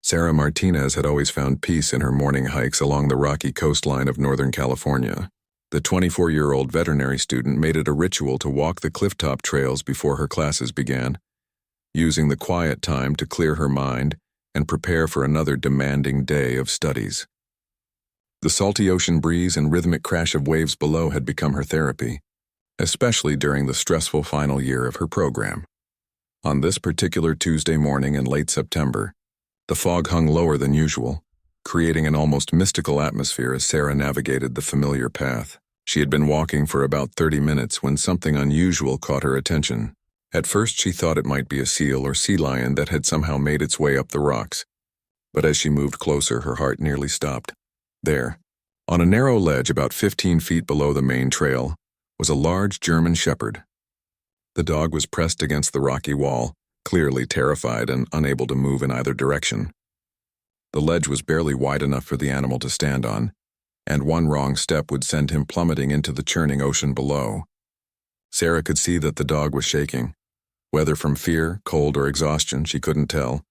Sarah Martinez had always found peace in her morning hikes along the rocky coastline of Northern California. The 24-year-old veterinary student made it a ritual to walk the clifftop trails before her classes began, using the quiet time to clear her mind and prepare for another demanding day of studies. The salty ocean breeze and rhythmic crash of waves below had become her therapy, especially during the stressful final year of her program. On this particular Tuesday morning in late September, the fog hung lower than usual, creating an almost mystical atmosphere as Sarah navigated the familiar path. She had been walking for about 30 minutes when something unusual caught her attention. At first she thought it might be a seal or sea lion that had somehow made its way up the rocks. But as she moved closer, her heart nearly stopped. There, on a narrow ledge about 15 feet below the main trail, was a large German shepherd. The dog was pressed against the rocky wall, clearly terrified and unable to move in either direction. The ledge was barely wide enough for the animal to stand on, and one wrong step would send him plummeting into the churning ocean below. Sarah could see that the dog was shaking. Whether from fear, cold, or exhaustion, she couldn't tell.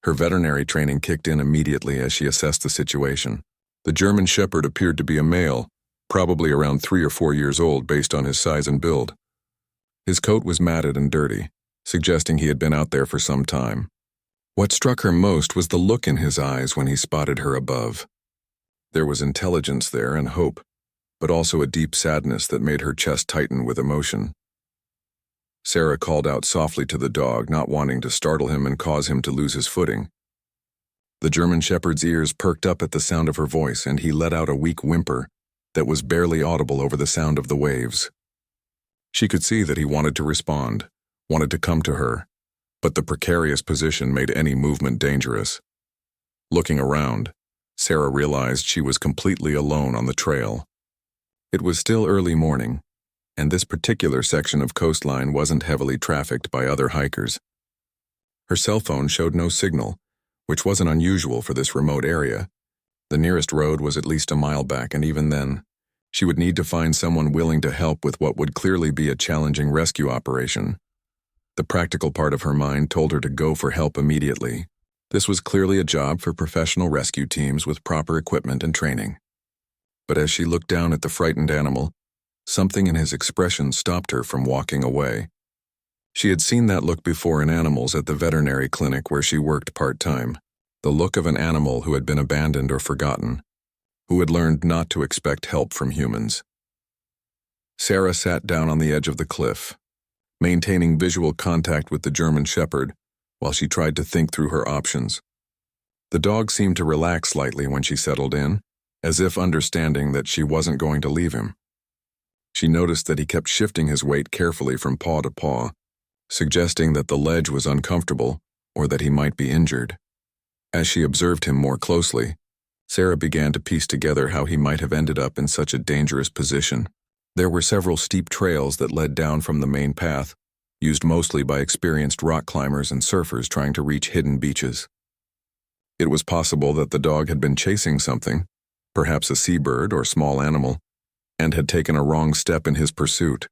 Her veterinary training kicked in immediately as she assessed the situation. The German shepherd appeared to be a male, probably around 3 or 4 years old based on his size and build. His coat was matted and dirty, suggesting he had been out there for some time. What struck her most was the look in his eyes when he spotted her above. There was intelligence there and hope, but also a deep sadness that made her chest tighten with emotion. Sarah called out softly to the dog, not wanting to startle him and cause him to lose his footing. The German shepherd's ears perked up at the sound of her voice, and he let out a weak whimper that was barely audible over the sound of the waves. She could see that he wanted to respond, wanted to come to her, but the precarious position made any movement dangerous. Looking around, Sarah realized she was completely alone on the trail. It was still early morning, and this particular section of coastline wasn't heavily trafficked by other hikers. Her cell phone showed no signal, which wasn't unusual for this remote area. The nearest road was at least a mile back, and even then, she would need to find someone willing to help with what would clearly be a challenging rescue operation. The practical part of her mind told her to go for help immediately. This was clearly a job for professional rescue teams with proper equipment and training. But as she looked down at the frightened animal, something in his expression stopped her from walking away. She had seen that look before in animals at the veterinary clinic where she worked part-time. The look of an animal who had been abandoned or forgotten, who had learned not to expect help from humans. Sarah sat down on the edge of the cliff, maintaining visual contact with the German shepherd while she tried to think through her options. The dog seemed to relax slightly when she settled in, as if understanding that she wasn't going to leave him. She noticed that he kept shifting his weight carefully from paw to paw, suggesting that the ledge was uncomfortable or that he might be injured. As she observed him more closely, Sarah began to piece together how he might have ended up in such a dangerous position. There were several steep trails that led down from the main path, used mostly by experienced rock climbers and surfers trying to reach hidden beaches. It was possible that the dog had been chasing something, perhaps a seabird or small animal, and had taken a wrong step in his pursuit.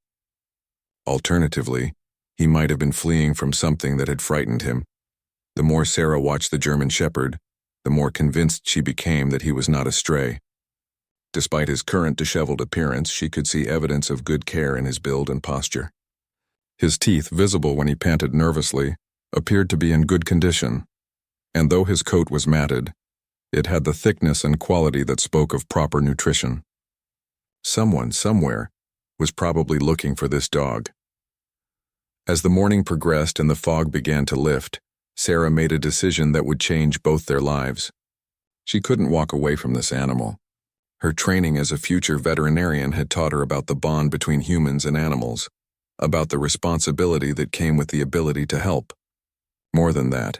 Alternatively, he might have been fleeing from something that had frightened him. The more Sarah watched the German shepherd, the more convinced she became that he was not a stray. Despite his current disheveled appearance, she could see evidence of good care in his build and posture. His teeth, visible when he panted nervously, appeared to be in good condition, and though his coat was matted, it had the thickness and quality that spoke of proper nutrition. Someone, somewhere, was probably looking for this dog. As the morning progressed and the fog began to lift, Sarah made a decision that would change both their lives. She couldn't walk away from this animal. Her training as a future veterinarian had taught her about the bond between humans and animals, about the responsibility that came with the ability to help. More than that,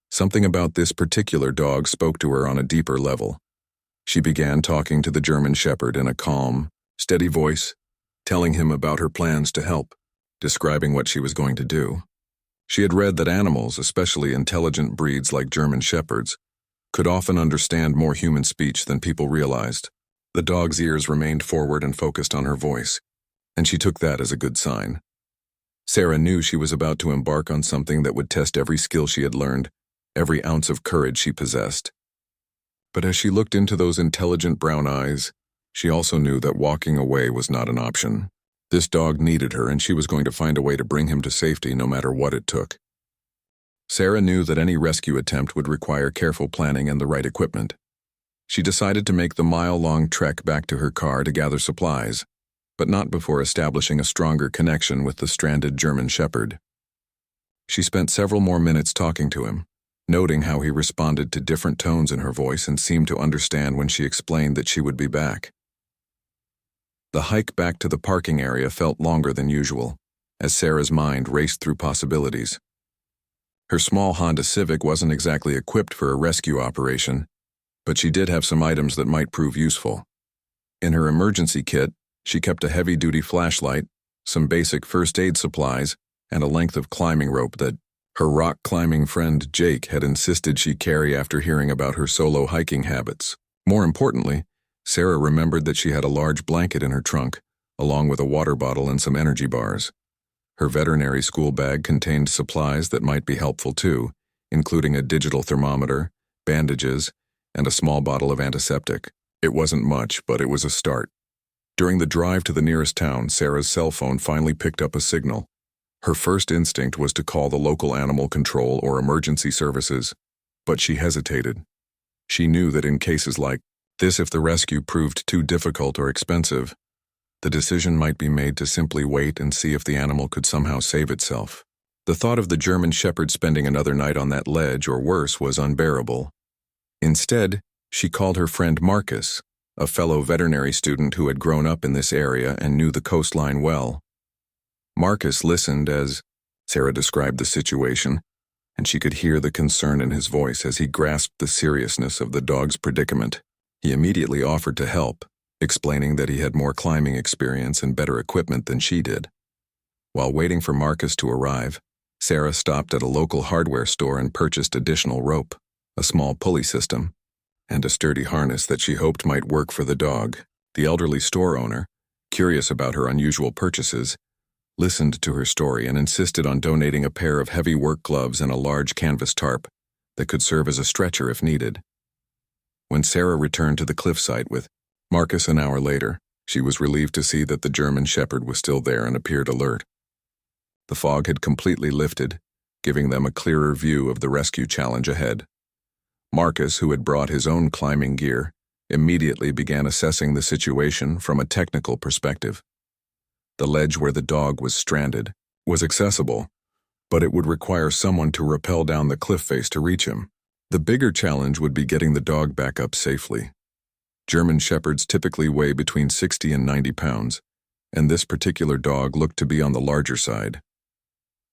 something about this particular dog spoke to her on a deeper level. She began talking to the German shepherd in a calm, steady voice, telling him about her plans to help, describing what she was going to do. She had read that animals, especially intelligent breeds like German shepherds, could often understand more human speech than people realized. The dog's ears remained forward and focused on her voice, and she took that as a good sign. Sarah knew she was about to embark on something that would test every skill she had learned, every ounce of courage she possessed. But as she looked into those intelligent brown eyes, she also knew that walking away was not an option. This dog needed her, and she was going to find a way to bring him to safety no matter what it took. Sarah knew that any rescue attempt would require careful planning and the right equipment. She decided to make the mile-long trek back to her car to gather supplies, but not before establishing a stronger connection with the stranded German Shepherd. She spent several more minutes talking to him, noting how he responded to different tones in her voice and seemed to understand when she explained that she would be back. The hike back to the parking area felt longer than usual, as Sarah's mind raced through possibilities. Her small Honda Civic wasn't exactly equipped for a rescue operation, but she did have some items that might prove useful. In her emergency kit, she kept a heavy-duty flashlight, some basic first aid supplies, and a length of climbing rope that her rock-climbing friend Jake had insisted she carry after hearing about her solo hiking habits. More importantly, Sarah remembered that she had a large blanket in her trunk, along with a water bottle and some energy bars. Her veterinary school bag contained supplies that might be helpful too, including a digital thermometer, bandages, and a small bottle of antiseptic. It wasn't much, but it was a start. During the drive to the nearest town, Sarah's cell phone finally picked up a signal. Her first instinct was to call the local animal control or emergency services, but she hesitated. She knew that in cases like this, if the rescue proved too difficult or expensive, the decision might be made to simply wait and see if the animal could somehow save itself. The thought of the German Shepherd spending another night on that ledge or worse was unbearable. Instead, she called her friend Marcus, a fellow veterinary student who had grown up in this area and knew the coastline well. Marcus listened as Sarah described the situation, and she could hear the concern in his voice as he grasped the seriousness of the dog's predicament. He immediately offered to help, explaining that he had more climbing experience and better equipment than she did. While waiting for Marcus to arrive, Sarah stopped at a local hardware store and purchased additional rope, a small pulley system, and a sturdy harness that she hoped might work for the dog. The elderly store owner, curious about her unusual purchases, listened to her story and insisted on donating a pair of heavy work gloves and a large canvas tarp that could serve as a stretcher if needed. When Sarah returned to the Cliffside with Marcus an hour later, she was relieved to see that the German Shepherd was still there and appeared alert. The fog had completely lifted, giving them a clearer view of the rescue challenge ahead. Marcus, who had brought his own climbing gear, immediately began assessing the situation from a technical perspective. The ledge where the dog was stranded was accessible, but it would require someone to rappel down the cliff face to reach him. The bigger challenge would be getting the dog back up safely. German Shepherds typically weigh between 60 and 90 pounds, and this particular dog looked to be on the larger side.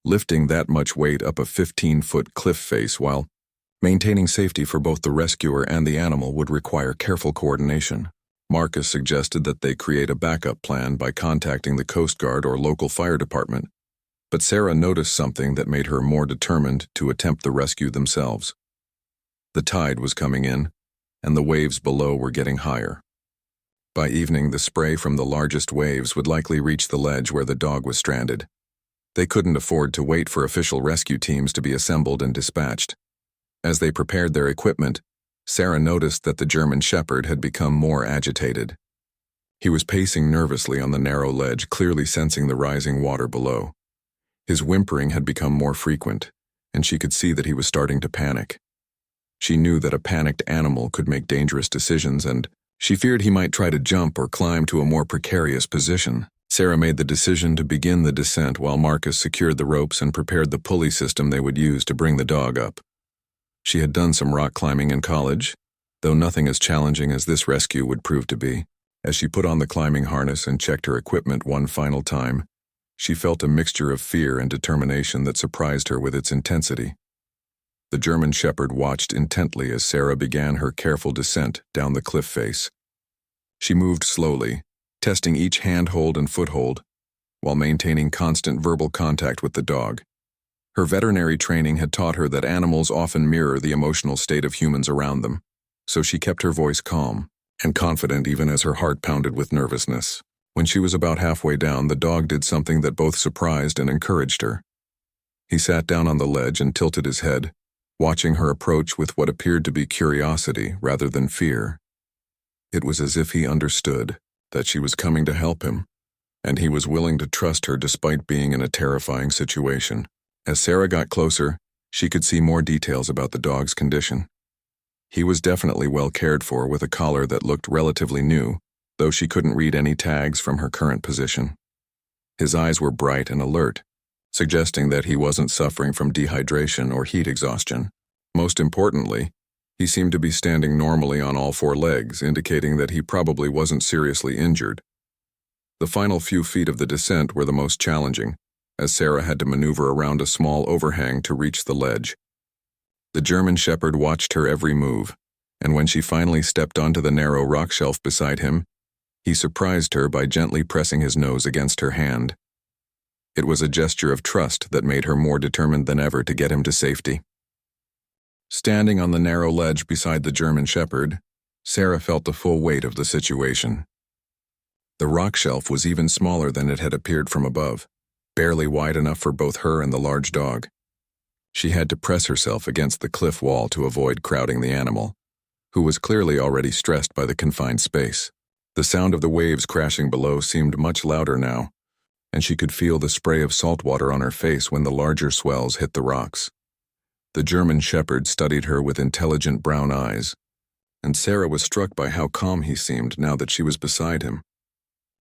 Lifting that much weight up a 15-foot cliff face while maintaining safety for both the rescuer and the animal would require careful coordination. Marcus suggested that they create a backup plan by contacting the Coast Guard or local fire department, but Sarah noticed something that made her more determined to attempt the rescue themselves. The tide was coming in, and the waves below were getting higher. By evening, the spray from the largest waves would likely reach the ledge where the dog was stranded. They couldn't afford to wait for official rescue teams to be assembled and dispatched. As they prepared their equipment, Sarah noticed that the German Shepherd had become more agitated. He was pacing nervously on the narrow ledge, clearly sensing the rising water below. His whimpering had become more frequent, and she could see that he was starting to panic. She knew that a panicked animal could make dangerous decisions, and she feared he might try to jump or climb to a more precarious position. Sarah made the decision to begin the descent while Marcus secured the ropes and prepared the pulley system they would use to bring the dog up. She had done some rock climbing in college, though nothing as challenging as this rescue would prove to be. As she put on the climbing harness and checked her equipment one final time, she felt a mixture of fear and determination that surprised her with its intensity. The German Shepherd watched intently as Sarah began her careful descent down the cliff face. She moved slowly, testing each handhold and foothold, while maintaining constant verbal contact with the dog. Her veterinary training had taught her that animals often mirror the emotional state of humans around them, so she kept her voice calm and confident even as her heart pounded with nervousness. When she was about halfway down, the dog did something that both surprised and encouraged her. He sat down on the ledge and tilted his head, watching her approach with what appeared to be curiosity rather than fear. It was as if he understood that she was coming to help him, and he was willing to trust her despite being in a terrifying situation. As Sarah got closer, she could see more details about the dog's condition. He was definitely well cared for, with a collar that looked relatively new, though she couldn't read any tags from her current position. His eyes were bright and alert, suggesting that he wasn't suffering from dehydration or heat exhaustion. Most importantly, he seemed to be standing normally on all four legs, indicating that he probably wasn't seriously injured. The final few feet of the descent were the most challenging, as Sarah had to maneuver around a small overhang to reach the ledge. The German Shepherd watched her every move, and when she finally stepped onto the narrow rock shelf beside him, he surprised her by gently pressing his nose against her hand. It was a gesture of trust that made her more determined than ever to get him to safety. Standing on the narrow ledge beside the German Shepherd, Sarah felt the full weight of the situation. The rock shelf was even smaller than it had appeared from above, barely wide enough for both her and the large dog. She had to press herself against the cliff wall to avoid crowding the animal, who was clearly already stressed by the confined space. The sound of the waves crashing below seemed much louder now, and she could feel the spray of salt water on her face when the larger swells hit the rocks. The German Shepherd studied her with intelligent brown eyes, and Sarah was struck by how calm he seemed now that she was beside him.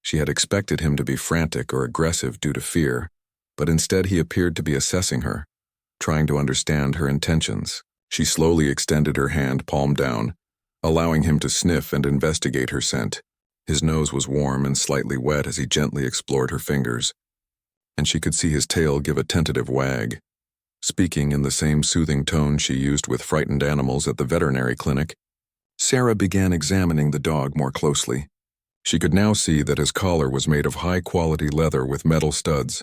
She had expected him to be frantic or aggressive due to fear, but instead he appeared to be assessing her, trying to understand her intentions. She slowly extended her hand palm down, allowing him to sniff and investigate her scent. His nose was warm and slightly wet as he gently explored her fingers, and she could see his tail give a tentative wag. Speaking in the same soothing tone she used with frightened animals at the veterinary clinic, Sarah began examining the dog more closely. She could now see that his collar was made of high-quality leather with metal studs,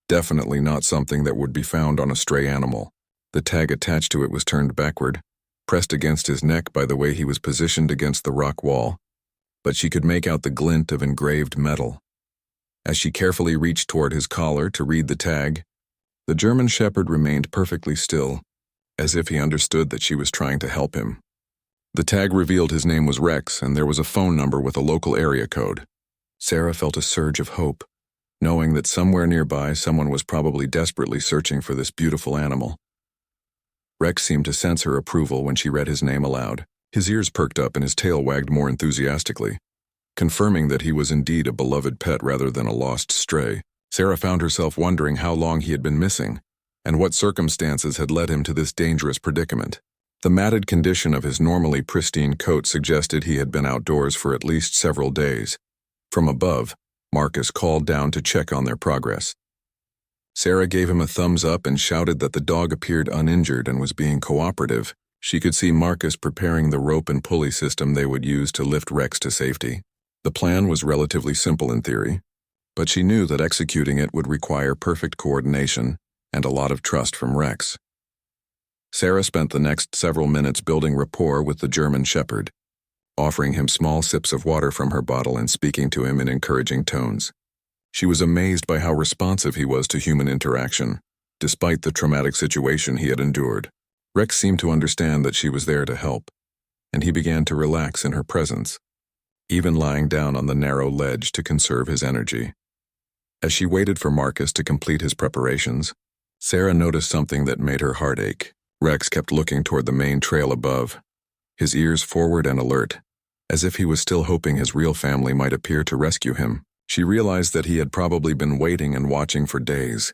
definitely not something that would be found on a stray animal. The tag attached to it was turned backward, pressed against his neck by the way he was positioned against the rock wall, but she could make out the glint of engraved metal. As she carefully reached toward his collar to read the tag, the German Shepherd remained perfectly still, as if he understood that she was trying to help him. The tag revealed his name was Rex, and there was a phone number with a local area code. Sarah felt a surge of hope, knowing that somewhere nearby someone was probably desperately searching for this beautiful animal. Rex seemed to sense her approval when she read his name aloud. His ears perked up and his tail wagged more enthusiastically, confirming that he was indeed a beloved pet rather than a lost stray. Sarah found herself wondering how long he had been missing, and what circumstances had led him to this dangerous predicament. The matted condition of his normally pristine coat suggested he had been outdoors for at least several days. From above, Marcus called down to check on their progress. Sarah gave him a thumbs up and shouted that the dog appeared uninjured and was being cooperative. She could see Marcus preparing the rope and pulley system they would use to lift Rex to safety. The plan was relatively simple in theory, but she knew that executing it would require perfect coordination and a lot of trust from Rex. Sarah spent the next several minutes building rapport with the German Shepherd, offering him small sips of water from her bottle and speaking to him in encouraging tones. She was amazed by how responsive he was to human interaction, despite the traumatic situation he had endured. Rex seemed to understand that she was there to help, and he began to relax in her presence, even lying down on the narrow ledge to conserve his energy. As she waited for Marcus to complete his preparations, Sarah noticed something that made her heart ache. Rex kept looking toward the main trail above, his ears forward and alert, as if he was still hoping his real family might appear to rescue him. She realized that he had probably been waiting and watching for days,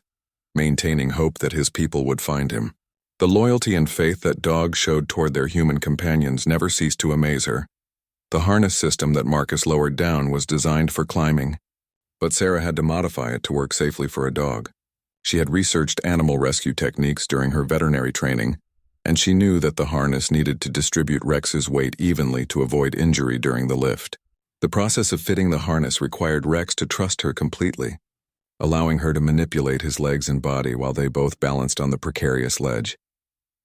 maintaining hope that his people would find him. The loyalty and faith that dogs showed toward their human companions never ceased to amaze her. The harness system that Marcus lowered down was designed for climbing, but Sarah had to modify it to work safely for a dog. She had researched animal rescue techniques during her veterinary training, and she knew that the harness needed to distribute Rex's weight evenly to avoid injury during the lift. The process of fitting the harness required Rex to trust her completely, allowing her to manipulate his legs and body while they both balanced on the precarious ledge.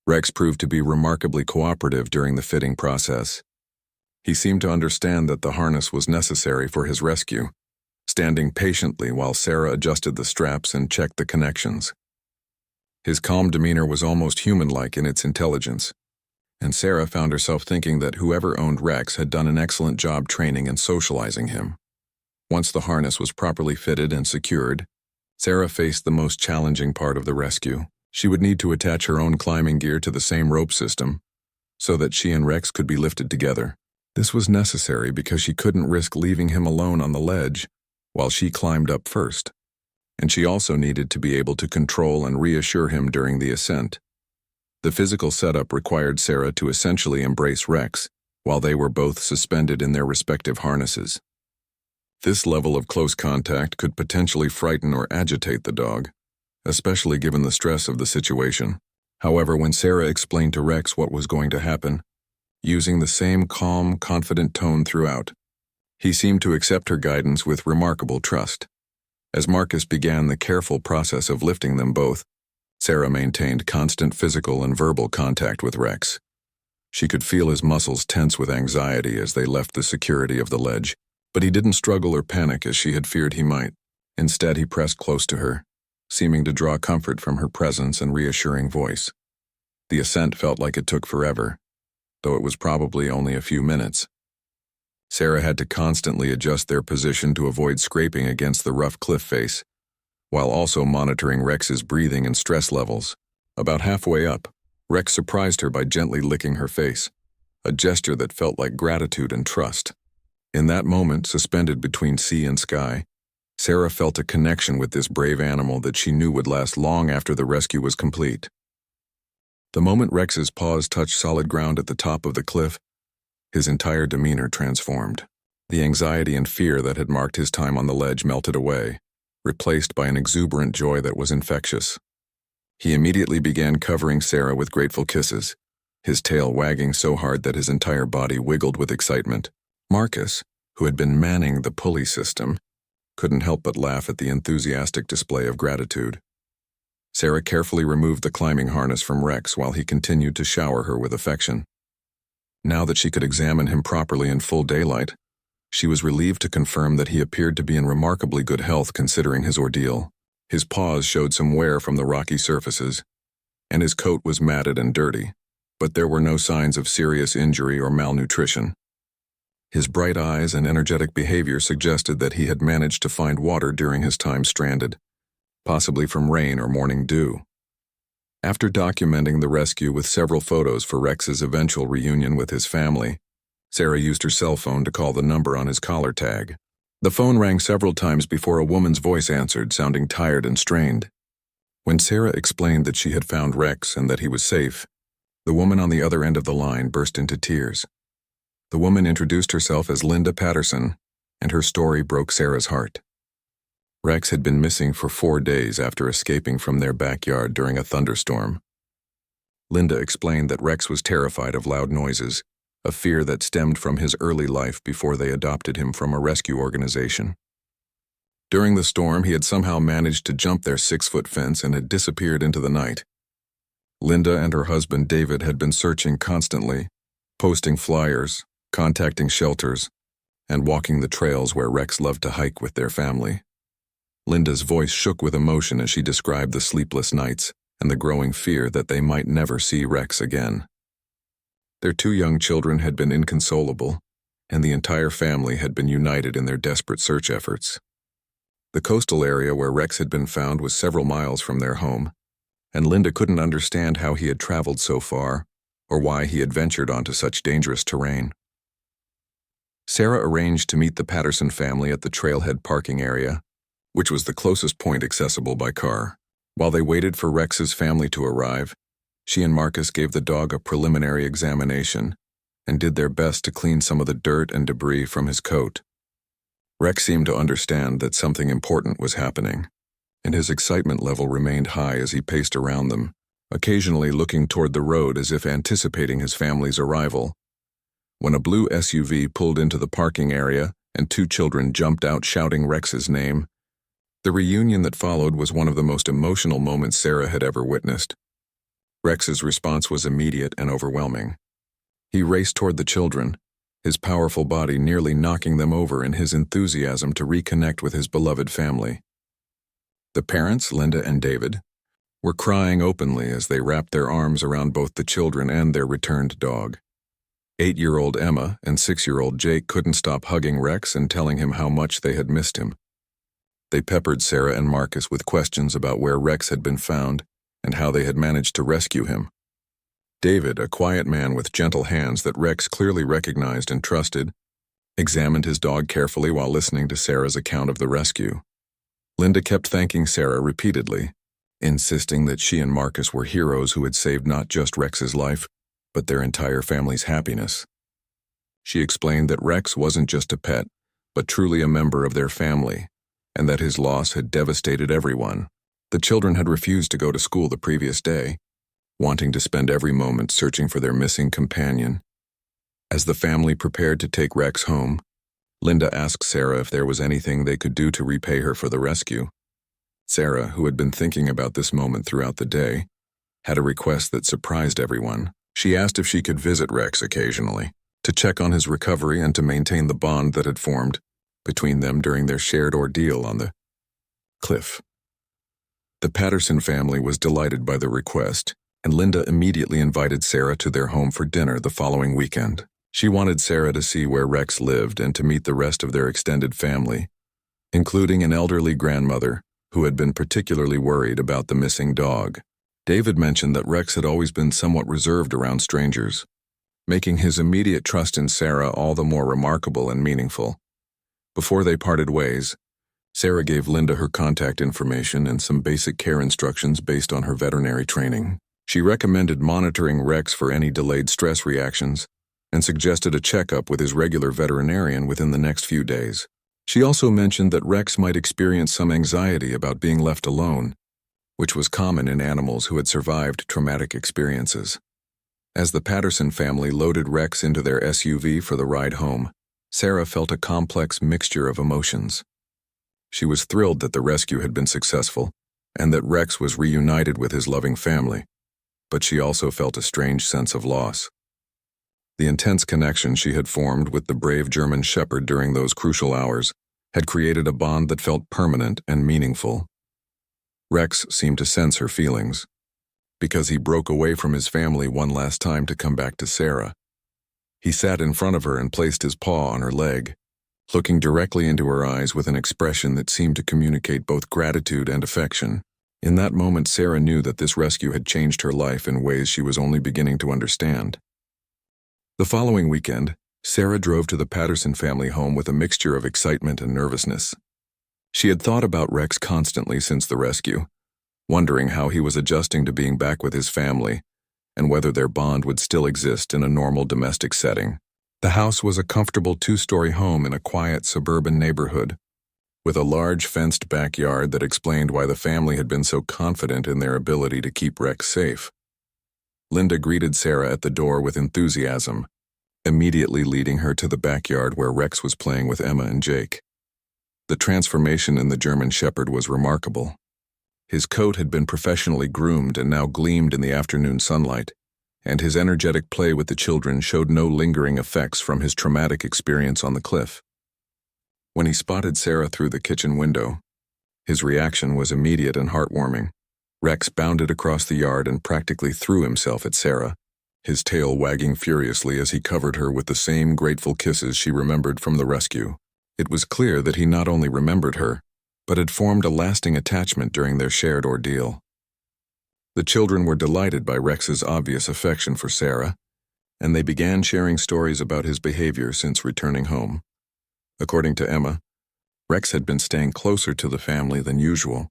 Rex proved to be remarkably cooperative during the fitting process. He seemed to understand that the harness was necessary for his rescue, standing patiently while Sarah adjusted the straps and checked the connections. His calm demeanor was almost human-like in its intelligence, and Sarah found herself thinking that whoever owned Rex had done an excellent job training and socializing him. Once the harness was properly fitted and secured, Sarah faced the most challenging part of the rescue. She would need to attach her own climbing gear to the same rope system so that she and Rex could be lifted together. This was necessary because she couldn't risk leaving him alone on the ledge while she climbed up first, and she also needed to be able to control and reassure him during the ascent. The physical setup required Sarah to essentially embrace Rex while they were both suspended in their respective harnesses. This level of close contact could potentially frighten or agitate the dog, especially given the stress of the situation. However, when Sarah explained to Rex what was going to happen, using the same calm, confident tone throughout, he seemed to accept her guidance with remarkable trust. As Marcus began the careful process of lifting them both, Sarah maintained constant physical and verbal contact with Rex. She could feel his muscles tense with anxiety as they left the security of the ledge, but he didn't struggle or panic as she had feared he might. Instead, he pressed close to her, seeming to draw comfort from her presence and reassuring voice. The ascent felt like it took forever, though it was probably only a few minutes. Sarah had to constantly adjust their position to avoid scraping against the rough cliff face, while also monitoring Rex's breathing and stress levels. About halfway up, Rex surprised her by gently licking her face, a gesture that felt like gratitude and trust. In that moment, suspended between sea and sky, Sarah felt a connection with this brave animal that she knew would last long after the rescue was complete. The moment Rex's paws touched solid ground at the top of the cliff, his entire demeanor transformed. The anxiety and fear that had marked his time on the ledge melted away, replaced by an exuberant joy that was infectious. He immediately began covering Sarah with grateful kisses, his tail wagging so hard that his entire body wiggled with excitement. Marcus, who had been manning the pulley system, couldn't help but laugh at the enthusiastic display of gratitude. Sarah carefully removed the climbing harness from Rex while he continued to shower her with affection. Now that she could examine him properly in full daylight, she was relieved to confirm that he appeared to be in remarkably good health considering his ordeal. His paws showed some wear from the rocky surfaces, and his coat was matted and dirty, but there were no signs of serious injury or malnutrition. His bright eyes and energetic behavior suggested that he had managed to find water during his time stranded, possibly from rain or morning dew. After documenting the rescue with several photos for Rex's eventual reunion with his family, Sarah used her cell phone to call the number on his collar tag. The phone rang several times before a woman's voice answered, sounding tired and strained. When Sarah explained that she had found Rex and that he was safe, the woman on the other end of the line burst into tears. The woman introduced herself as Linda Patterson, and her story broke Sarah's heart. Rex had been missing for 4 days after escaping from their backyard during a thunderstorm. Linda explained that Rex was terrified of loud noises, a fear that stemmed from his early life before they adopted him from a rescue organization. During the storm, he had somehow managed to jump their 6-foot fence and had disappeared into the night. Linda and her husband David had been searching constantly, posting flyers, contacting shelters, and walking the trails where Rex loved to hike with their family. Linda's voice shook with emotion as she described the sleepless nights and the growing fear that they might never see Rex again. Their 2 young children had been inconsolable, and the entire family had been united in their desperate search efforts. The coastal area where Rex had been found was several miles from their home, and Linda couldn't understand how he had traveled so far or why he had ventured onto such dangerous terrain. Sarah arranged to meet the Patterson family at the trailhead parking area, which was the closest point accessible by car. While they waited for Rex's family to arrive, she and Marcus gave the dog a preliminary examination and did their best to clean some of the dirt and debris from his coat. Rex seemed to understand that something important was happening, and his excitement level remained high as he paced around them, occasionally looking toward the road as if anticipating his family's arrival. When a blue SUV pulled into the parking area and 2 children jumped out shouting Rex's name, the reunion that followed was one of the most emotional moments Sarah had ever witnessed. Rex's response was immediate and overwhelming. He raced toward the children, his powerful body nearly knocking them over in his enthusiasm to reconnect with his beloved family. The parents, Linda and David, were crying openly as they wrapped their arms around both the children and their returned dog. 8-year-old Emma and 6-year-old Jake couldn't stop hugging Rex and telling him how much they had missed him. They peppered Sarah and Marcus with questions about where Rex had been found and how they had managed to rescue him. David, a quiet man with gentle hands that Rex clearly recognized and trusted, examined his dog carefully while listening to Sarah's account of the rescue. Linda kept thanking Sarah repeatedly, insisting that she and Marcus were heroes who had saved not just Rex's life, but their entire family's happiness. She explained that Rex wasn't just a pet, but truly a member of their family, and that his loss had devastated everyone. The children had refused to go to school the previous day, wanting to spend every moment searching for their missing companion. As the family prepared to take Rex home, Linda asked Sarah if there was anything they could do to repay her for the rescue. Sarah, who had been thinking about this moment throughout the day, had a request that surprised everyone. She asked if she could visit Rex occasionally, to check on his recovery and to maintain the bond that had formed between them during their shared ordeal on the cliff. The Patterson family was delighted by the request, and Linda immediately invited Sarah to their home for dinner the following weekend. She wanted Sarah to see where Rex lived and to meet the rest of their extended family, including an elderly grandmother who had been particularly worried about the missing dog. David mentioned that Rex had always been somewhat reserved around strangers, making his immediate trust in Sarah all the more remarkable and meaningful. Before they parted ways, Sarah gave Linda her contact information and some basic care instructions based on her veterinary training. She recommended monitoring Rex for any delayed stress reactions and suggested a checkup with his regular veterinarian within the next few days. She also mentioned that Rex might experience some anxiety about being left alone, which was common in animals who had survived traumatic experiences. As the Patterson family loaded Rex into their SUV for the ride home, Sarah felt a complex mixture of emotions. She was thrilled that the rescue had been successful and that Rex was reunited with his loving family, but she also felt a strange sense of loss. The intense connection she had formed with the brave German Shepherd during those crucial hours had created a bond that felt permanent and meaningful. Rex seemed to sense her feelings, because he broke away from his family one last time to come back to Sarah. He sat in front of her and placed his paw on her leg, looking directly into her eyes with an expression that seemed to communicate both gratitude and affection. In that moment, Sarah knew that this rescue had changed her life in ways she was only beginning to understand. The following weekend, Sarah drove to the Patterson family home with a mixture of excitement and nervousness. She had thought about Rex constantly since the rescue, wondering how he was adjusting to being back with his family and whether their bond would still exist in a normal domestic setting. The house was a comfortable 2-story home in a quiet suburban neighborhood, with a large fenced backyard that explained why the family had been so confident in their ability to keep Rex safe. Linda greeted Sarah at the door with enthusiasm, immediately leading her to the backyard where Rex was playing with Emma and Jake. The transformation in the German Shepherd was remarkable. His coat had been professionally groomed and now gleamed in the afternoon sunlight, and his energetic play with the children showed no lingering effects from his traumatic experience on the cliff. When he spotted Sarah through the kitchen window, his reaction was immediate and heartwarming. Rex bounded across the yard and practically threw himself at Sarah, his tail wagging furiously as he covered her with the same grateful kisses she remembered from the rescue. It was clear that he not only remembered her, but had formed a lasting attachment during their shared ordeal. The children were delighted by Rex's obvious affection for Sarah, and they began sharing stories about his behavior since returning home. According to Emma, Rex had been staying closer to the family than usual,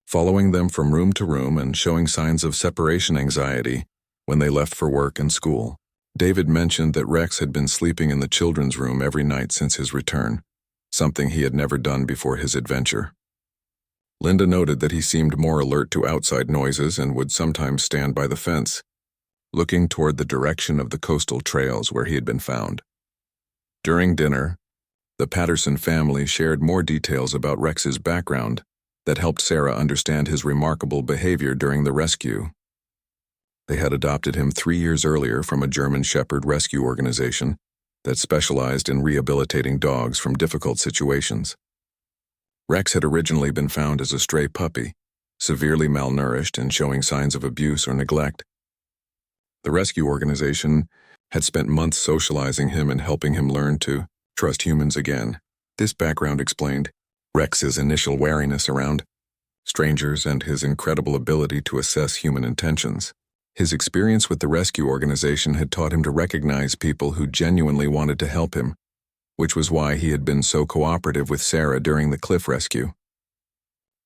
following them from room to room and showing signs of separation anxiety when they left for work and school. David mentioned that Rex had been sleeping in the children's room every night since his return, something he had never done before his adventure. Linda noted that he seemed more alert to outside noises and would sometimes stand by the fence, looking toward the direction of the coastal trails where he had been found. During dinner, the Patterson family shared more details about Rex's background that helped Sarah understand his remarkable behavior during the rescue. They had adopted him 3 years earlier from a German Shepherd rescue organization that specialized in rehabilitating dogs from difficult situations. Rex had originally been found as a stray puppy, severely malnourished and showing signs of abuse or neglect. The rescue organization had spent months socializing him and helping him learn to trust humans again. This background explained Rex's initial wariness around strangers and his incredible ability to assess human intentions. His experience with the rescue organization had taught him to recognize people who genuinely wanted to help him, which was why he had been so cooperative with Sarah during the cliff rescue.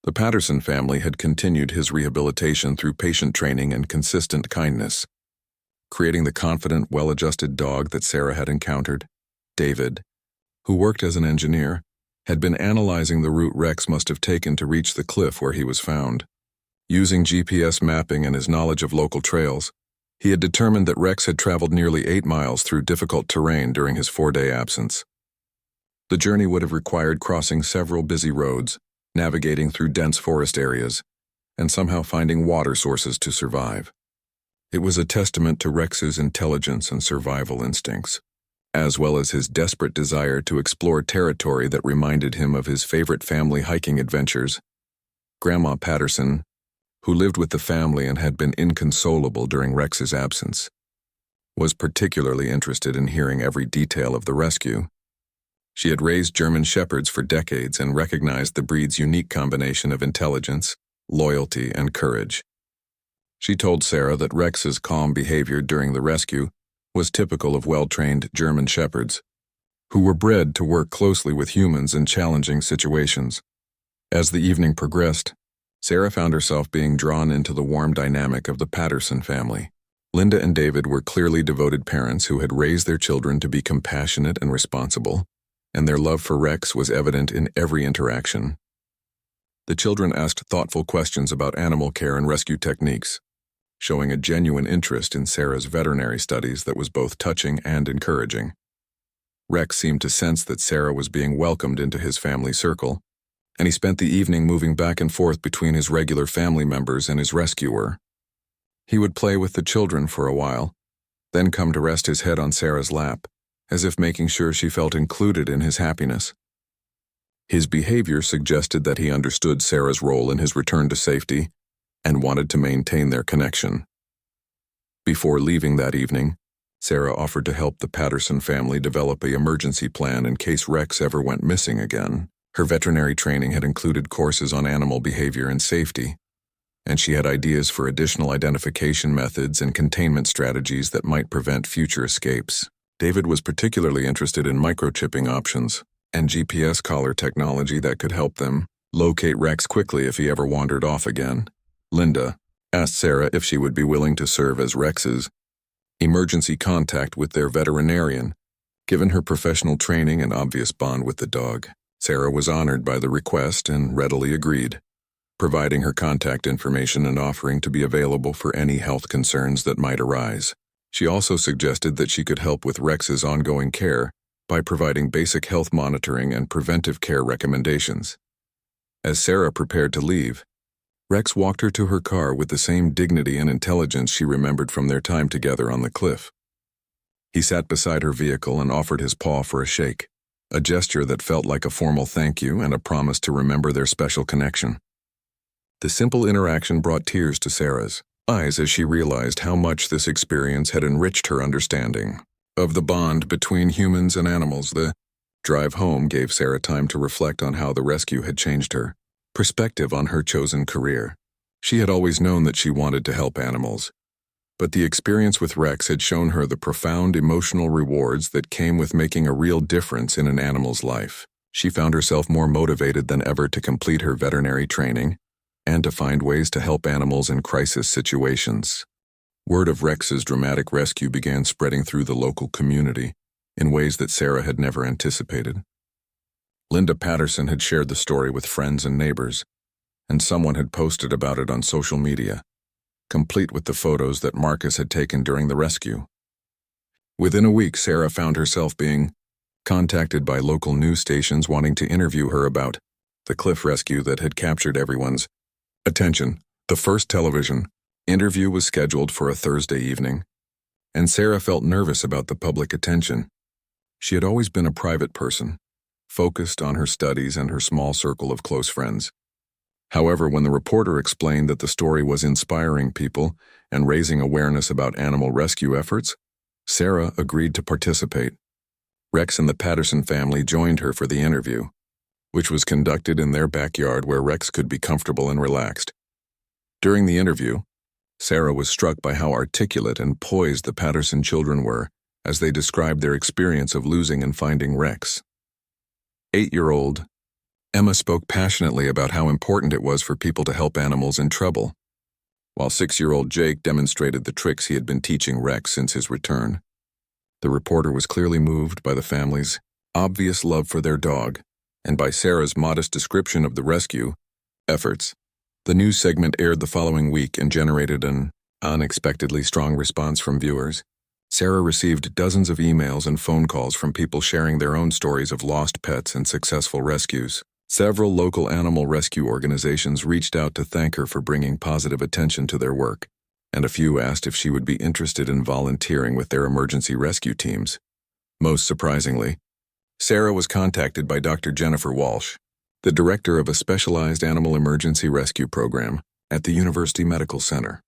The Patterson family had continued his rehabilitation through patient training and consistent kindness, creating the confident, well-adjusted dog that Sarah had encountered. David, who worked as an engineer, had been analyzing the route Rex must have taken to reach the cliff where he was found. Using GPS mapping and his knowledge of local trails, he had determined that Rex had traveled nearly 8 miles through difficult terrain during his 4-day absence. The journey would have required crossing several busy roads, navigating through dense forest areas, and somehow finding water sources to survive. It was a testament to Rex's intelligence and survival instincts, as well as his desperate desire to explore territory that reminded him of his favorite family hiking adventures. Grandma Patterson, who lived with the family and had been inconsolable during Rex's absence, was particularly interested in hearing every detail of the rescue. She had raised German Shepherds for decades and recognized the breed's unique combination of intelligence, loyalty, and courage. She told Sarah that Rex's calm behavior during the rescue was typical of well-trained German Shepherds, who were bred to work closely with humans in challenging situations. As the evening progressed, Sarah found herself being drawn into the warm dynamic of the Patterson family. Linda and David were clearly devoted parents who had raised their children to be compassionate and responsible, and their love for Rex was evident in every interaction. The children asked thoughtful questions about animal care and rescue techniques, showing a genuine interest in Sarah's veterinary studies that was both touching and encouraging. Rex seemed to sense that Sarah was being welcomed into his family circle, and he spent the evening moving back and forth between his regular family members and his rescuer. He would play with the children for a while, then come to rest his head on Sarah's lap, as if making sure she felt included in his happiness. His behavior suggested that he understood Sarah's role in his return to safety and wanted to maintain their connection. Before leaving that evening, Sarah offered to help the Patterson family develop an emergency plan in case Rex ever went missing again. Her veterinary training had included courses on animal behavior and safety, and she had ideas for additional identification methods and containment strategies that might prevent future escapes. David was particularly interested in microchipping options and GPS collar technology that could help them locate Rex quickly if he ever wandered off again. Linda asked Sarah if she would be willing to serve as Rex's emergency contact with their veterinarian, given her professional training and obvious bond with the dog. Sarah was honored by the request and readily agreed, providing her contact information and offering to be available for any health concerns that might arise. She also suggested that she could help with Rex's ongoing care by providing basic health monitoring and preventive care recommendations. As Sarah prepared to leave, Rex walked her to her car with the same dignity and intelligence she remembered from their time together on the cliff. He sat beside her vehicle and offered his paw for a shake, a gesture that felt like a formal thank you and a promise to remember their special connection. The simple interaction brought tears to Sarah's eyes as she realized how much this experience had enriched her understanding of the bond between humans and animals. The drive home gave Sarah time to reflect on how the rescue had changed her perspective on her chosen career. She had always known that she wanted to help animals, but the experience with Rex had shown her the profound emotional rewards that came with making a real difference in an animal's life. She found herself more motivated than ever to complete her veterinary training and to find ways to help animals in crisis situations. Word of Rex's dramatic rescue began spreading through the local community in ways that Sarah had never anticipated. Linda Patterson had shared the story with friends and neighbors, and someone had posted about it on social media, complete with the photos that Marcus had taken during the rescue. Within a week, Sarah found herself being contacted by local news stations wanting to interview her about the cliff rescue that had captured everyone's attention. The first television interview was scheduled for a Thursday evening, and Sarah felt nervous about the public attention. She had always been a private person, focused on her studies and her small circle of close friends. However, when the reporter explained that the story was inspiring people and raising awareness about animal rescue efforts, Sarah agreed to participate. Rex and the Patterson family joined her for the interview, which was conducted in their backyard where Rex could be comfortable and relaxed. During the interview, Sarah was struck by how articulate and poised the Patterson children were as they described their experience of losing and finding Rex. 8-year-old Emma spoke passionately about how important it was for people to help animals in trouble, while 6-year-old Jake demonstrated the tricks he had been teaching Rex since his return. The reporter was clearly moved by the family's obvious love for their dog and by Sarah's modest description of the rescue efforts. The news segment aired the following week and generated an unexpectedly strong response from viewers. Sarah received dozens of emails and phone calls from people sharing their own stories of lost pets and successful rescues. Several local animal rescue organizations reached out to thank her for bringing positive attention to their work, and a few asked if she would be interested in volunteering with their emergency rescue teams. Most surprisingly, Sarah was contacted by Dr. Jennifer Walsh, the director of a specialized animal emergency rescue program at the University Medical Center.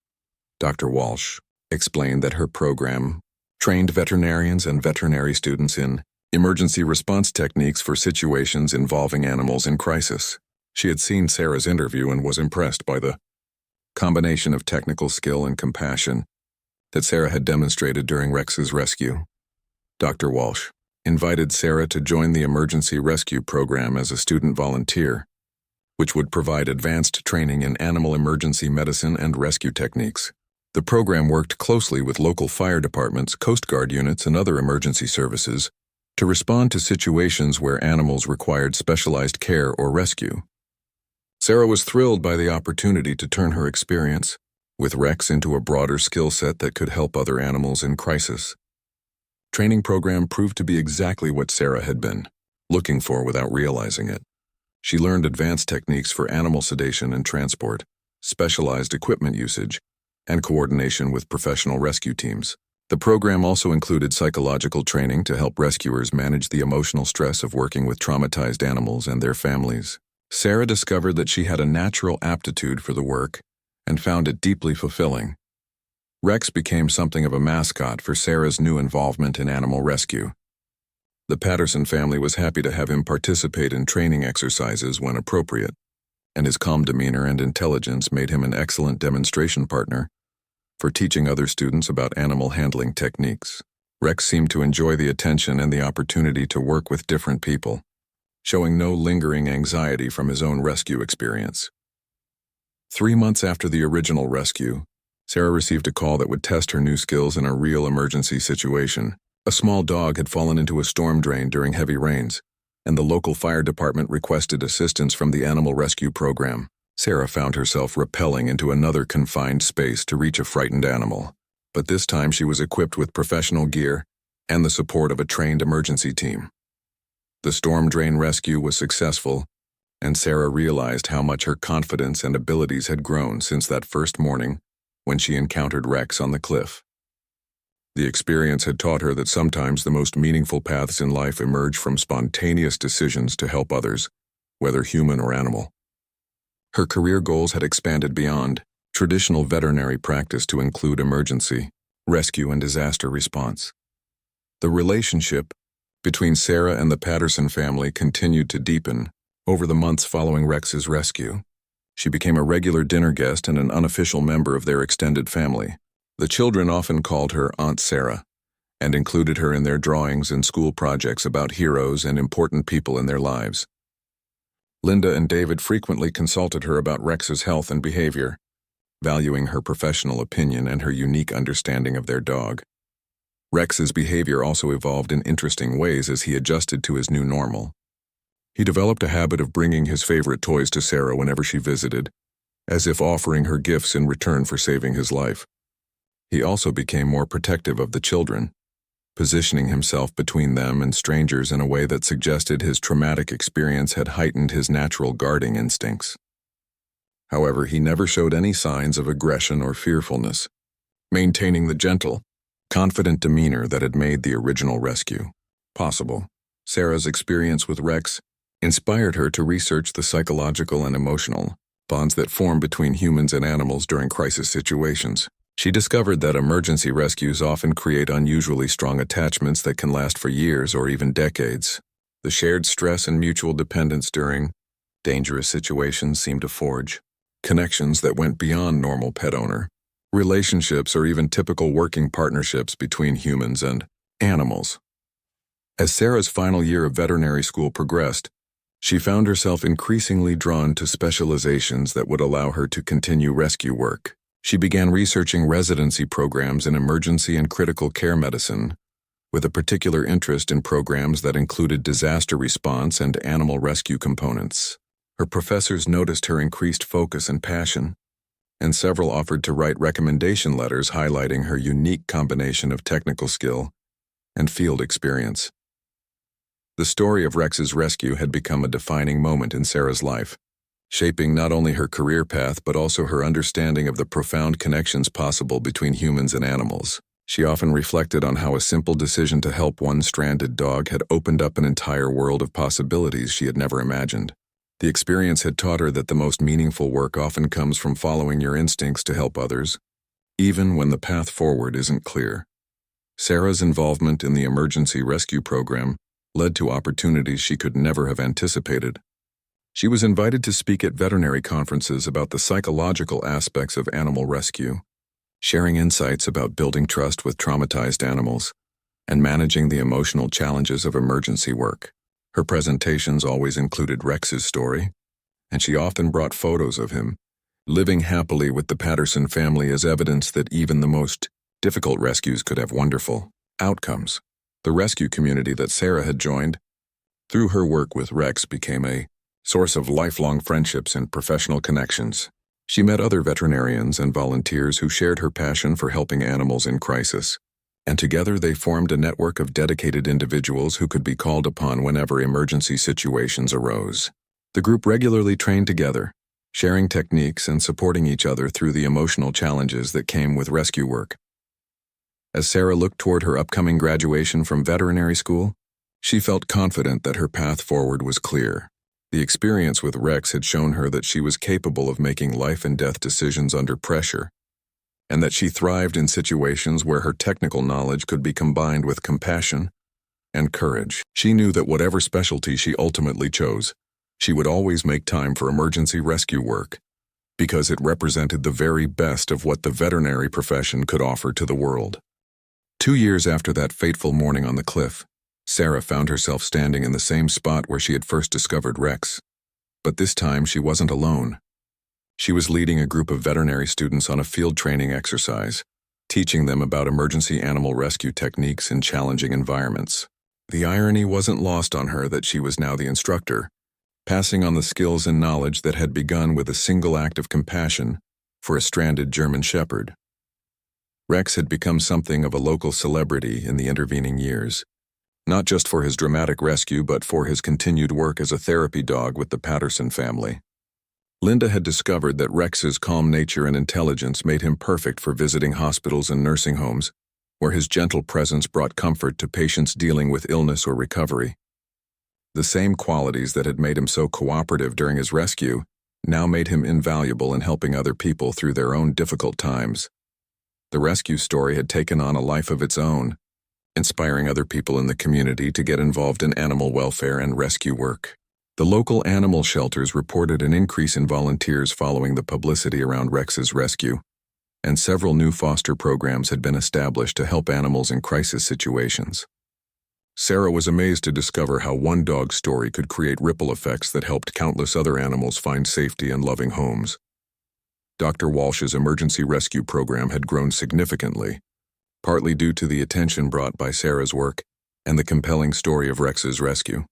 Dr. Walsh explained that her program trained veterinarians and veterinary students in emergency response techniques for situations involving animals in crisis. She had seen Sarah's interview and was impressed by the combination of technical skill and compassion that Sarah had demonstrated during Rex's rescue. Dr. Walsh invited Sarah to join the emergency rescue program as a student volunteer, which would provide advanced training in animal emergency medicine and rescue techniques. The program worked closely with local fire departments, Coast Guard units, and other emergency services to respond to situations where animals required specialized care or rescue. Sarah was thrilled by the opportunity to turn her experience with Rex into a broader skill set that could help other animals in crisis. Training program proved to be exactly what Sarah had been looking for without realizing it. She learned advanced techniques for animal sedation and transport, specialized equipment usage, and coordination with professional rescue teams. The program also included psychological training to help rescuers manage the emotional stress of working with traumatized animals and their families. Sarah discovered that she had a natural aptitude for the work and found it deeply fulfilling. Rex became something of a mascot for Sarah's new involvement in animal rescue. The Patterson family was happy to have him participate in training exercises when appropriate, and his calm demeanor and intelligence made him an excellent demonstration partner for teaching other students about animal handling techniques. Rex seemed to enjoy the attention and the opportunity to work with different people, showing no lingering anxiety from his own rescue experience. 3 months after the original rescue, Sarah received a call that would test her new skills in a real emergency situation. A small dog had fallen into a storm drain during heavy rains, and the local fire department requested assistance from the animal rescue program. Sarah found herself rappelling into another confined space to reach a frightened animal, but this time she was equipped with professional gear and the support of a trained emergency team. The storm drain rescue was successful, and Sarah realized how much her confidence and abilities had grown since that first morning when she encountered Rex on the cliff. The experience had taught her that sometimes the most meaningful paths in life emerge from spontaneous decisions to help others, whether human or animal. Her career goals had expanded beyond traditional veterinary practice to include emergency, rescue, and disaster response. The relationship between Sarah and the Patterson family continued to deepen over the months following Rex's rescue. She became a regular dinner guest and an unofficial member of their extended family. The children often called her Aunt Sarah and included her in their drawings and school projects about heroes and important people in their lives. Linda and David frequently consulted her about Rex's health and behavior, valuing her professional opinion and her unique understanding of their dog. Rex's behavior also evolved in interesting ways as he adjusted to his new normal. He developed a habit of bringing his favorite toys to Sarah whenever she visited, as if offering her gifts in return for saving his life. He also became more protective of the children, positioning himself between them and strangers in a way that suggested his traumatic experience had heightened his natural guarding instincts. However, he never showed any signs of aggression or fearfulness, maintaining the gentle, confident demeanor that had made the original rescue possible. Sarah's experience with Rex inspired her to research the psychological and emotional bonds that form between humans and animals during crisis situations. She discovered that emergency rescues often create unusually strong attachments that can last for years or even decades. The shared stress and mutual dependence during dangerous situations seemed to forge connections that went beyond normal pet owner relationships or even typical working partnerships between humans and animals. As Sarah's final year of veterinary school progressed, she found herself increasingly drawn to specializations that would allow her to continue rescue work. She began researching residency programs in emergency and critical care medicine, with a particular interest in programs that included disaster response and animal rescue components. Her professors noticed her increased focus and passion, and several offered to write recommendation letters highlighting her unique combination of technical skill and field experience. The story of Rex's rescue had become a defining moment in Sarah's life, shaping not only her career path but also her understanding of the profound connections possible between humans and animals. She often reflected on how a simple decision to help one stranded dog had opened up an entire world of possibilities she had never imagined. The experience had taught her that the most meaningful work often comes from following your instincts to help others, even when the path forward isn't clear. Sarah's involvement in the emergency rescue program led to opportunities she could never have anticipated. She was invited to speak at veterinary conferences about the psychological aspects of animal rescue, sharing insights about building trust with traumatized animals and managing the emotional challenges of emergency work. Her presentations always included Rex's story, and she often brought photos of him, living happily with the Patterson family as evidence that even the most difficult rescues could have wonderful outcomes. The rescue community that Sarah had joined through her work with Rex became a source of lifelong friendships and professional connections. She met other veterinarians and volunteers who shared her passion for helping animals in crisis, and together they formed a network of dedicated individuals who could be called upon whenever emergency situations arose. The group regularly trained together, sharing techniques and supporting each other through the emotional challenges that came with rescue work. As Sarah looked toward her upcoming graduation from veterinary school, she felt confident that her path forward was clear. The experience with Rex had shown her that she was capable of making life and death decisions under pressure, and that she thrived in situations where her technical knowledge could be combined with compassion and courage. She knew that whatever specialty she ultimately chose, she would always make time for emergency rescue work, because it represented the very best of what the veterinary profession could offer to the world. 2 years after that fateful morning on the cliff, Sarah found herself standing in the same spot where she had first discovered Rex. But this time she wasn't alone. She was leading a group of veterinary students on a field training exercise, teaching them about emergency animal rescue techniques in challenging environments. The irony wasn't lost on her that she was now the instructor, passing on the skills and knowledge that had begun with a single act of compassion for a stranded German Shepherd. Rex had become something of a local celebrity in the intervening years, not just for his dramatic rescue but for his continued work as a therapy dog with the Patterson family. Linda had discovered that Rex's calm nature and intelligence made him perfect for visiting hospitals and nursing homes, where his gentle presence brought comfort to patients dealing with illness or recovery. The same qualities that had made him so cooperative during his rescue now made him invaluable in helping other people through their own difficult times. The rescue story had taken on a life of its own, inspiring other people in the community to get involved in animal welfare and rescue work. The local animal shelters reported an increase in volunteers following the publicity around Rex's rescue, and several new foster programs had been established to help animals in crisis situations. Sarah was amazed to discover how one dog's story could create ripple effects that helped countless other animals find safety and loving homes. Dr. Walsh's emergency rescue program had grown significantly, partly due to the attention brought by Sarah's work and the compelling story of Rex's rescue.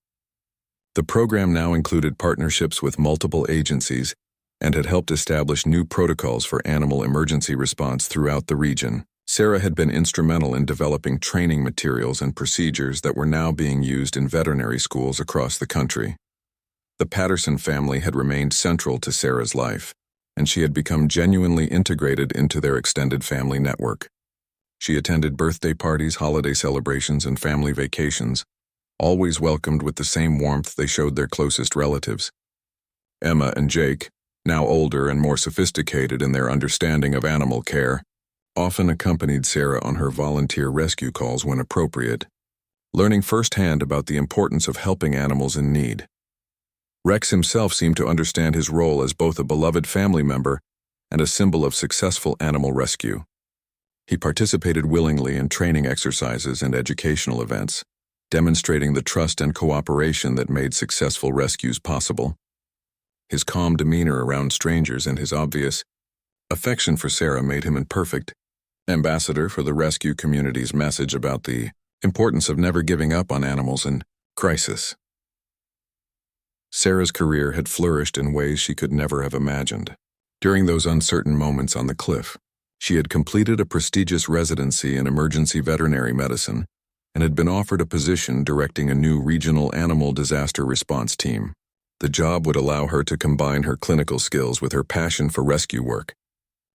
The program now included partnerships with multiple agencies and had helped establish new protocols for animal emergency response throughout the region. Sarah had been instrumental in developing training materials and procedures that were now being used in veterinary schools across the country. The Patterson family had remained central to Sarah's life, and she had become genuinely integrated into their extended family network. She attended birthday parties, holiday celebrations, and family vacations, always welcomed with the same warmth they showed their closest relatives. Emma and Jake, now older and more sophisticated in their understanding of animal care, often accompanied Sarah on her volunteer rescue calls when appropriate, learning firsthand about the importance of helping animals in need. Rex himself seemed to understand his role as both a beloved family member and a symbol of successful animal rescue. He participated willingly in training exercises and educational events, demonstrating the trust and cooperation that made successful rescues possible. His calm demeanor around strangers and his obvious affection for Sarah made him a perfect ambassador for the rescue community's message about the importance of never giving up on animals in crisis. Sarah's career had flourished in ways she could never have imagined. During those uncertain moments on the cliff, she had completed a prestigious residency in emergency veterinary medicine and had been offered a position directing a new regional animal disaster response team. The job would allow her to combine her clinical skills with her passion for rescue work,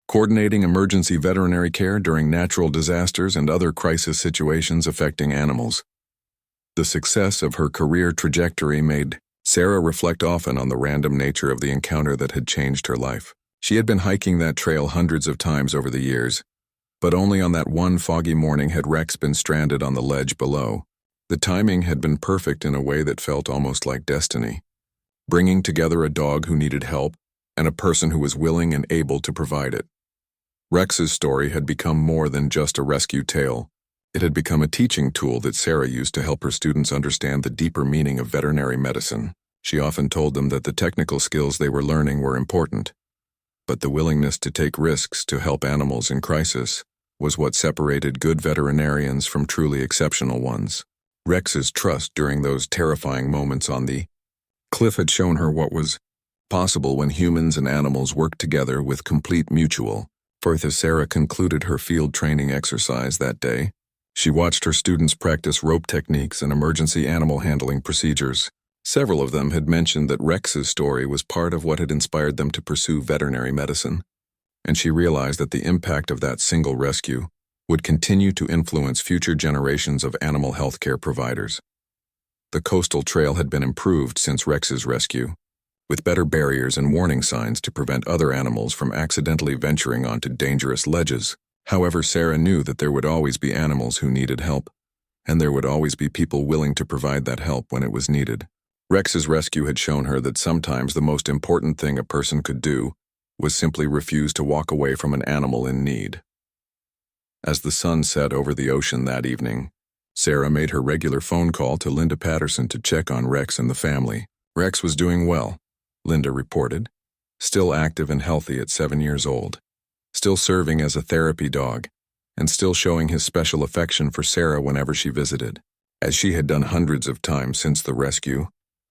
coordinating emergency veterinary care during natural disasters and other crisis situations affecting animals. The success of her career trajectory made Sarah reflect often on the random nature of the encounter that had changed her life. She had been hiking that trail hundreds of times over the years, but only on that one foggy morning had Rex been stranded on the ledge below. The timing had been perfect in a way that felt almost like destiny, bringing together a dog who needed help and a person who was willing and able to provide it. Rex's story had become more than just a rescue tale. It had become a teaching tool that Sarah used to help her students understand the deeper meaning of veterinary medicine. She often told them that the technical skills they were learning were important, but the willingness to take risks to help animals in crisis was what separated good veterinarians from truly exceptional ones. Rex's trust during those terrifying moments on the cliff had shown her what was possible when humans and animals worked together with complete mutual faith. As Sarah concluded her field training exercise that day, she watched her students practice rope techniques and emergency animal handling procedures. Several of them had mentioned that Rex's story was part of what had inspired them to pursue veterinary medicine, and she realized that the impact of that single rescue would continue to influence future generations of animal health care providers. The coastal trail had been improved since Rex's rescue, with better barriers and warning signs to prevent other animals from accidentally venturing onto dangerous ledges. However, Sarah knew that there would always be animals who needed help, and there would always be people willing to provide that help when it was needed. Rex's rescue had shown her that sometimes the most important thing a person could do was simply refuse to walk away from an animal in need. As the sun set over the ocean that evening, Sarah made her regular phone call to Linda Patterson to check on Rex and the family. Rex was doing well, Linda reported, still active and healthy at 7 years old, still serving as a therapy dog, and still showing his special affection for Sarah whenever she visited. As she had done hundreds of times since the rescue,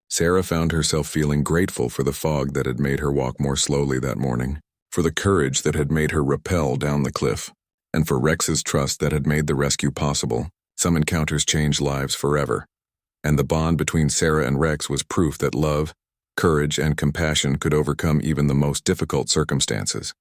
Sarah found herself feeling grateful for the fog that had made her walk more slowly that morning, for the courage that had made her rappel down the cliff, and for Rex's trust that had made the rescue possible. Some encounters change lives forever, and the bond between Sarah and Rex was proof that love, courage, and compassion could overcome even the most difficult circumstances.